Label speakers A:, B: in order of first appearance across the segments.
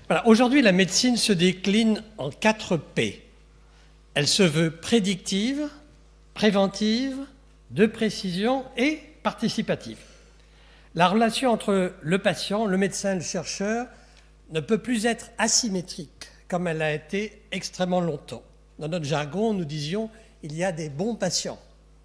A: Voilà, aujourd'hui, la médecine se décline en 4 P. Elle se veut prédictive, préventive, de précision et participative. La relation entre le patient, le médecin et le chercheur ne peut plus être asymétrique, comme elle a été extrêmement longtemps. Dans notre jargon, nous disions « il y a des bons patients ».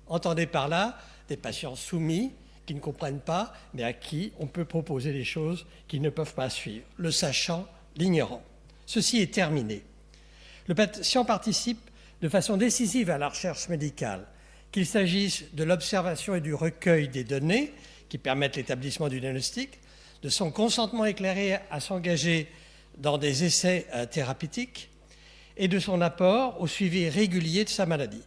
A: Entendez par là des patients soumis, qui ne comprennent pas, mais à qui on peut proposer des choses qu'ils ne peuvent pas suivre, le sachant, l'ignorant. Ceci est terminé. Le patient participe de façon décisive à la recherche médicale, qu'il s'agisse de l'observation et du recueil des données qui permettent l'établissement du diagnostic, de son consentement éclairé à s'engager dans des essais thérapeutiques et de son apport au suivi régulier de sa maladie.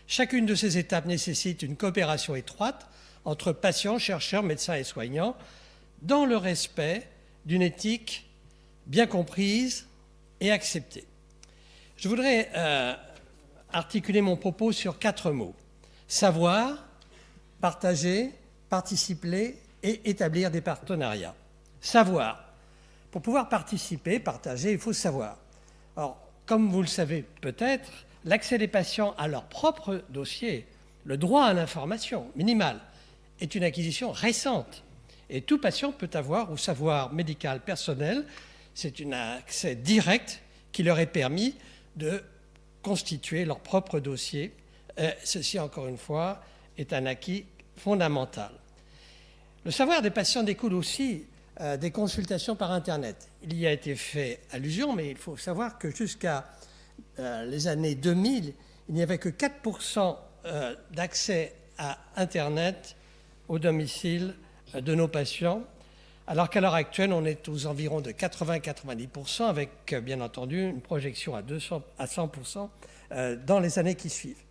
A: Chacune de ces étapes nécessite une coopération étroite entre patients, chercheurs, médecins et soignants dans le respect d'une éthique bien comprise et acceptée. Je voudrais articuler mon propos sur 4 mots. Savoir, partager, participer et établir des partenariats. Savoir. Pour pouvoir participer, partager, il faut savoir. Alors, comme vous le savez peut-être, l'accès des patients à leur propre dossier, le droit à l'information minimale, est une acquisition récente. Et tout patient peut avoir au savoir médical personnel, c'est un accès direct qui leur est permis de constituer leur propre dossier. Ceci, encore une fois, est un acquis fondamental. Le savoir des patients découle aussi des consultations par Internet. Il y a été fait allusion, mais il faut savoir que jusqu'à les années 2000, il n'y avait que 4% d'accès à Internet au domicile de nos patients, alors qu'à l'heure actuelle, on est aux environs de 80-90%, avec bien entendu une projection à 100% dans les années qui suivent.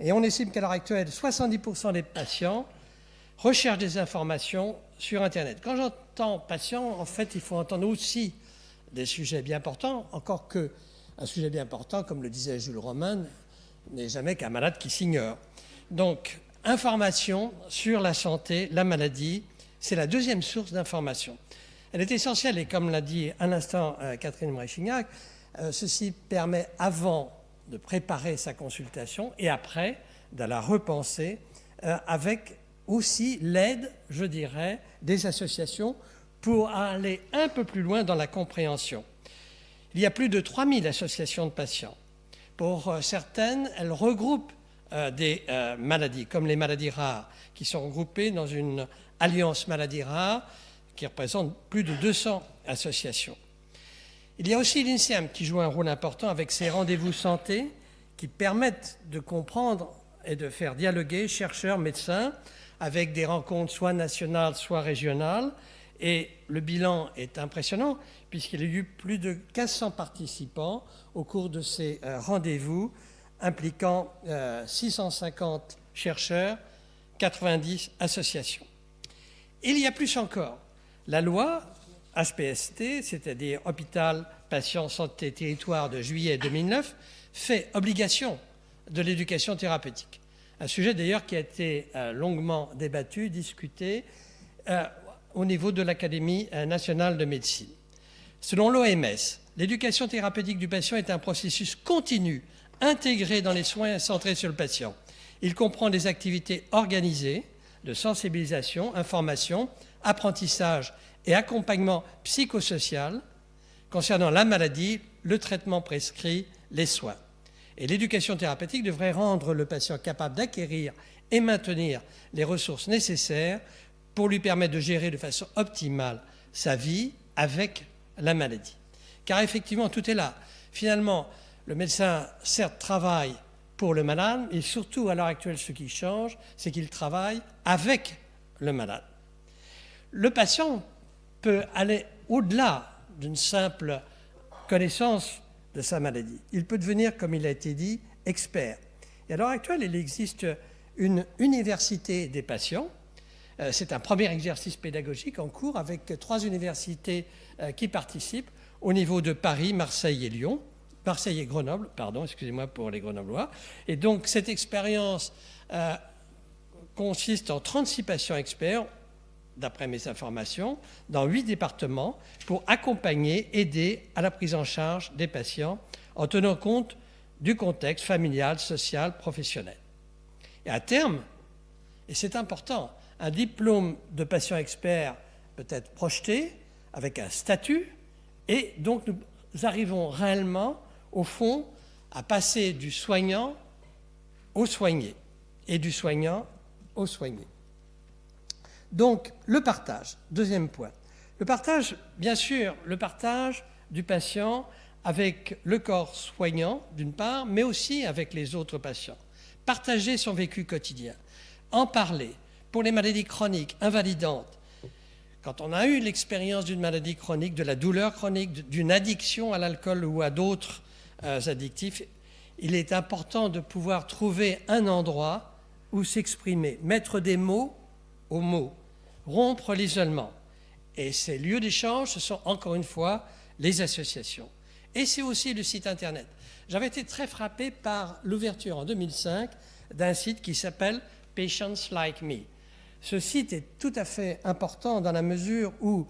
A: Et on estime qu'à l'heure actuelle, 70% des patients recherchent des informations sur Internet. Quand j'entends patient, en fait, il faut entendre aussi des sujets bien importants, encore qu'un sujet bien important, comme le disait Jules Romain, n'est jamais qu'un malade qui s'ignore. Donc, information sur la santé, la maladie, c'est la deuxième source d'information. Elle est essentielle et comme l'a dit à l'instant Catherine Bréchignac, ceci permet avant de préparer sa consultation et après de la repenser avec aussi l'aide, je dirais, des associations pour aller un peu plus loin dans la compréhension. Il y a plus de 3000 associations de patients. Pour certaines, elles regroupent des maladies, comme les maladies rares, qui sont regroupées dans une alliance maladies rares qui représente plus de 200 associations. Il y a aussi l'INSERM qui joue un rôle important avec ses rendez-vous santé qui permettent de comprendre et de faire dialoguer chercheurs, médecins, avec des rencontres soit nationales, soit régionales. Et le bilan est impressionnant puisqu'il y a eu plus de 1500 participants au cours de ces rendez-vous impliquant 650 chercheurs, 90 associations. Il y a plus encore. La loi HPST, c'est-à-dire Hôpital, Patient, Santé, Territoire de juillet 2009, fait obligation de l'éducation thérapeutique. Un sujet d'ailleurs qui a été longuement débattu, discuté au niveau de l'Académie nationale de médecine. Selon l'OMS, l'éducation thérapeutique du patient est un processus continu, intégré dans les soins centrés sur le patient. Il comprend des activités organisées de sensibilisation, information, apprentissage et accompagnement psychosocial concernant la maladie, le traitement prescrit, les soins. Et l'éducation thérapeutique devrait rendre le patient capable d'acquérir et maintenir les ressources nécessaires pour lui permettre de gérer de façon optimale sa vie avec la maladie. Car effectivement, tout est là. Finalement, le médecin, certes, travaille pour le malade, et surtout, à l'heure actuelle, ce qui change, c'est qu'il travaille avec le malade. Le patient peut aller au-delà d'une simple connaissance de sa maladie. Il peut devenir, comme il a été dit, expert. Et à l'heure actuelle, il existe une université des patients. C'est un premier exercice pédagogique en cours avec 3 universités qui participent au niveau de Paris, Marseille et Lyon. Marseille et Grenoble, pardon, excusez-moi pour les Grenoblois. Et donc, cette expérience consiste en 36 patients experts. d'après mes informations, dans 8 départements pour accompagner, aider à la prise en charge des patients en tenant compte du contexte familial, social, professionnel. Et à terme, et c'est important, un diplôme de patient expert peut être projeté avec un statut et donc nous arrivons réellement, au fond, à passer du soignant au soigné et du soignant au soigné. Donc, le partage, deuxième point. Le partage, bien sûr, le partage du patient avec le corps soignant, d'une part, mais aussi avec les autres patients. Partager son vécu quotidien, en parler. Pour les maladies chroniques, invalidantes, quand on a eu l'expérience d'une maladie chronique, de la douleur chronique, d'une addiction à l'alcool ou à d'autres addictifs, il est important de pouvoir trouver un endroit où s'exprimer, mettre des mots aux mots, rompre l'isolement. Et ces lieux d'échange, ce sont encore une fois les associations. Et c'est aussi le site Internet. J'avais été très frappé par l'ouverture en 2005 d'un site qui s'appelle Patients Like Me. Ce site est tout à fait important dans la mesure où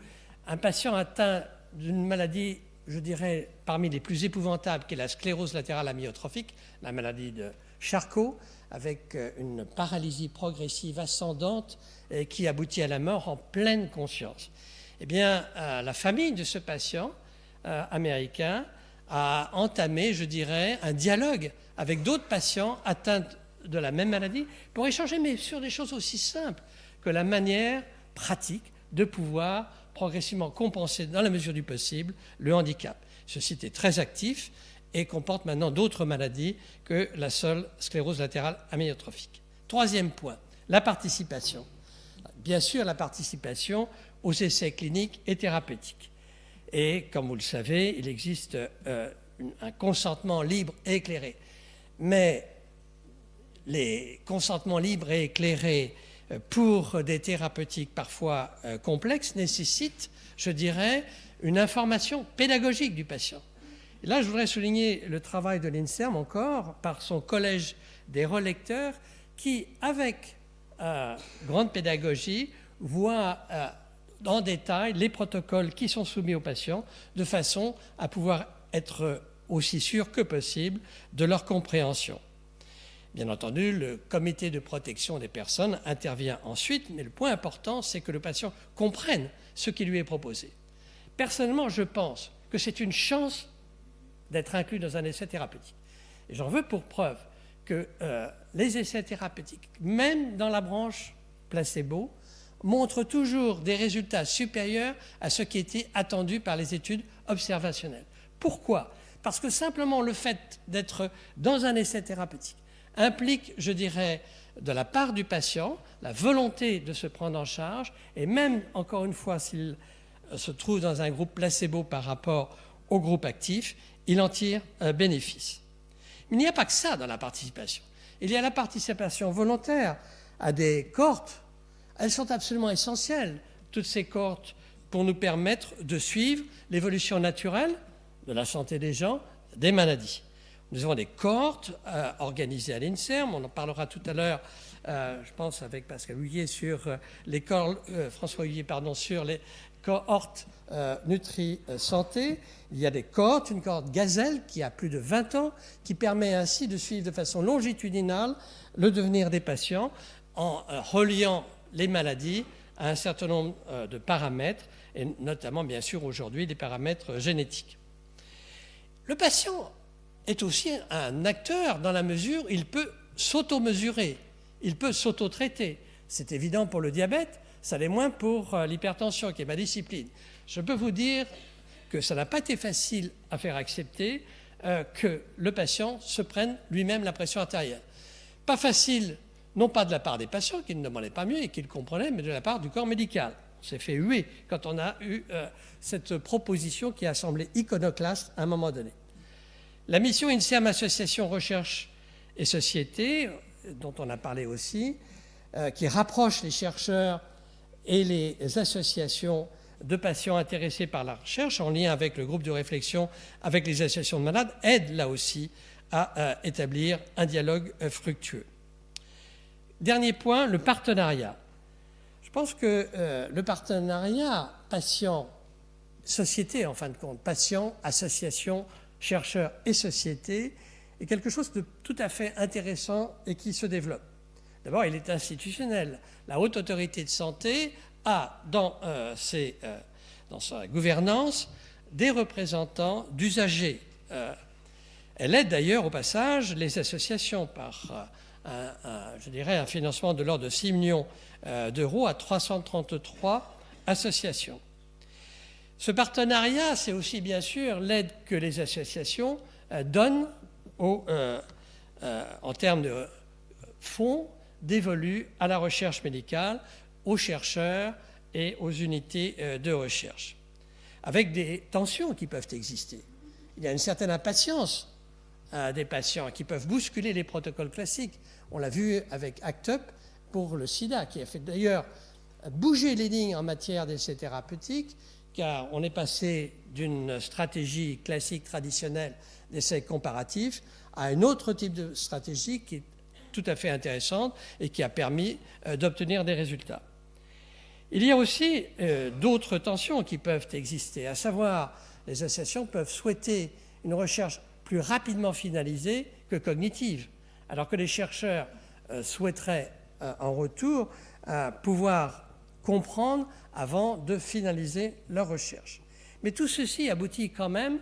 A: un patient atteint d'une maladie, je dirais, parmi les plus épouvantables, qui est la sclérose latérale amyotrophique, la maladie de Charcot, avec une paralysie progressive ascendante qui aboutit à la mort en pleine conscience. Eh bien, la famille de ce patient américain a entamé, je dirais, un dialogue avec d'autres patients atteints de la même maladie pour échanger, mais sur des choses aussi simples que la manière pratique de pouvoir progressivement compenser, dans la mesure du possible, le handicap. Ce site est très actif et comporte maintenant d'autres maladies que la seule sclérose latérale amyotrophique. Troisième point, la participation. Bien sûr, la participation aux essais cliniques et thérapeutiques. Et comme vous le savez, il existe un consentement libre et éclairé. Mais les consentements libres et éclairés pour des thérapeutiques parfois complexes nécessitent, je dirais, une information pédagogique du patient. Et là, je voudrais souligner le travail de l'INSERM encore par son collège des relecteurs qui, avec grande pédagogie, voit en détail les protocoles qui sont soumis aux patients de façon à pouvoir être aussi sûr que possible de leur compréhension. Bien entendu, le comité de protection des personnes intervient ensuite, mais le point important, c'est que le patient comprenne ce qui lui est proposé. Personnellement, je pense que c'est une chance d'être inclus dans un essai thérapeutique. Et j'en veux pour preuve que les essais thérapeutiques, même dans la branche placebo, montrent toujours des résultats supérieurs à ce qui était attendu par les études observationnelles. Pourquoi ? Parce que simplement le fait d'être dans un essai thérapeutique implique, je dirais, de la part du patient, la volonté de se prendre en charge, et même, encore une fois, s'il se trouve dans un groupe placebo par rapport au groupe actif, il en tire un bénéfice. Mais il n'y a pas que ça dans la participation. Il y a la participation volontaire à des cohortes. Elles sont absolument essentielles, toutes ces cohortes, pour nous permettre de suivre l'évolution naturelle de la santé des gens, des maladies. Nous avons des cohortes organisées à l'INSERM, on en parlera tout à l'heure, je pense avec Pascal Huillier sur François Huillier, sur les cohortes Nutri-Santé. Il y a des cohortes, une cohorte Gazelle qui a plus de 20 ans, qui permet ainsi de suivre de façon longitudinale le devenir des patients en reliant les maladies à un certain nombre de paramètres, et notamment, bien sûr, aujourd'hui, des paramètres génétiques. Le patient est aussi un acteur dans la mesure où il peut s'auto-mesurer, il peut s'auto-traiter. C'est évident pour le diabète, ça l'est moins pour l'hypertension, qui est ma discipline. Je peux vous dire que ça n'a pas été facile à faire accepter que le patient se prenne lui-même la pression artérielle. Pas facile, non pas de la part des patients qui ne demandaient pas mieux et qui le comprenaient, mais de la part du corps médical. On s'est fait huer quand on a eu cette proposition qui a semblé iconoclaste à un moment donné. La mission INSERM Association Recherche et Société, dont on a parlé aussi, qui rapproche les chercheurs et les associations de patients intéressés par la recherche, en lien avec le groupe de réflexion avec les associations de malades, aide là aussi à établir un dialogue fructueux. Dernier point, le partenariat. Je pense que le partenariat patient-société, en fin de compte, patient, association, chercheurs et société, est quelque chose de tout à fait intéressant et qui se développe. D'abord, il est institutionnel. La Haute Autorité de Santé a dans sa gouvernance des représentants d'usagers. Elle aide d'ailleurs au passage les associations par un financement de l'ordre de 6 millions d'euros à 333 associations. Ce partenariat, c'est aussi bien sûr l'aide que les associations donnent en termes de fonds dévolus à la recherche médicale, aux chercheurs et aux unités de recherche, avec des tensions qui peuvent exister. Il y a une certaine impatience des patients qui peuvent bousculer les protocoles classiques. On l'a vu avec ACT UP pour le sida, qui a fait d'ailleurs bouger les lignes en matière d'essais thérapeutiques, car on est passé d'une stratégie classique traditionnelle d'essais comparatifs à un autre type de stratégie qui est tout à fait intéressante et qui a permis d'obtenir des résultats. Il y a aussi d'autres tensions qui peuvent exister, à savoir les associations peuvent souhaiter une recherche plus rapidement finalisée que cognitive, alors que les chercheurs souhaiteraient en retour pouvoir comprendre avant de finaliser leur recherche. Mais tout ceci aboutit quand même,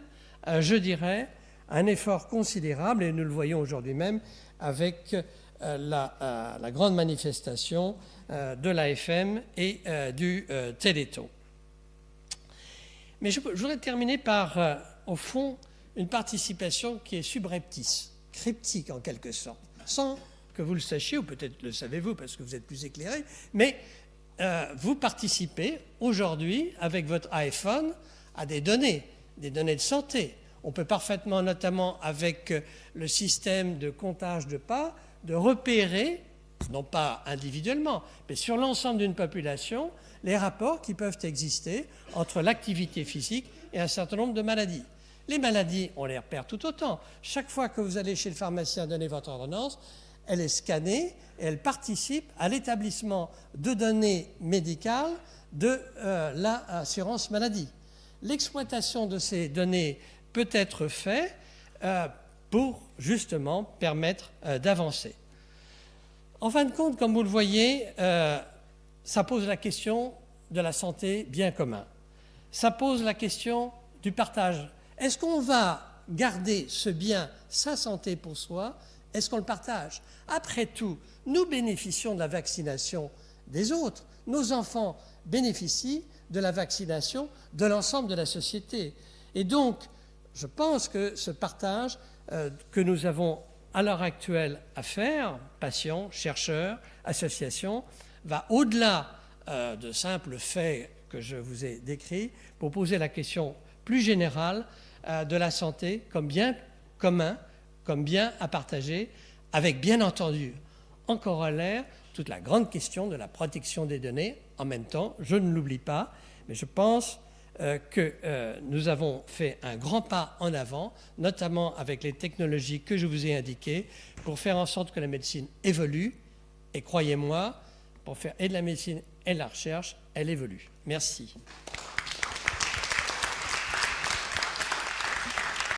A: je dirais, à un effort considérable, et nous le voyons aujourd'hui même avec la grande manifestation de l'AFM et du Téléthon. Mais je voudrais terminer par, au fond, une participation qui est subreptice, cryptique en quelque sorte, sans que vous le sachiez, ou peut-être le savez-vous parce que vous êtes plus éclairé, mais vous participez aujourd'hui avec votre iPhone à des données de santé. On peut parfaitement, notamment avec le système de comptage de pas, de repérer, non pas individuellement, mais sur l'ensemble d'une population, les rapports qui peuvent exister entre l'activité physique et un certain nombre de maladies. Les maladies, on les repère tout autant. Chaque fois que vous allez chez le pharmacien donner votre ordonnance, elle est scannée et elle participe à l'établissement de données médicales de l'assurance maladie. L'exploitation de ces données peut être faite pour justement permettre d'avancer. En fin de compte, comme vous le voyez, ça pose la question de la santé bien commun. Ça pose la question du partage. Est-ce qu'on va garder ce bien, sa santé pour soi? Est-ce qu'on le partage? Après tout, nous bénéficions de la vaccination des autres. Nos enfants bénéficient de la vaccination de l'ensemble de la société. Et donc, je pense que ce partage que nous avons à l'heure actuelle à faire, patients, chercheurs, associations, va au-delà de simples faits que je vous ai décrits pour poser la question plus générale de la santé comme bien commun, comme bien à partager, avec bien entendu en corollaire toute la grande question de la protection des données. En même temps, je ne l'oublie pas, mais je pense que nous avons fait un grand pas en avant, notamment avec les technologies que je vous ai indiquées, pour faire en sorte que la médecine évolue. Et croyez-moi, pour faire et de la médecine et de la recherche, elle évolue. Merci.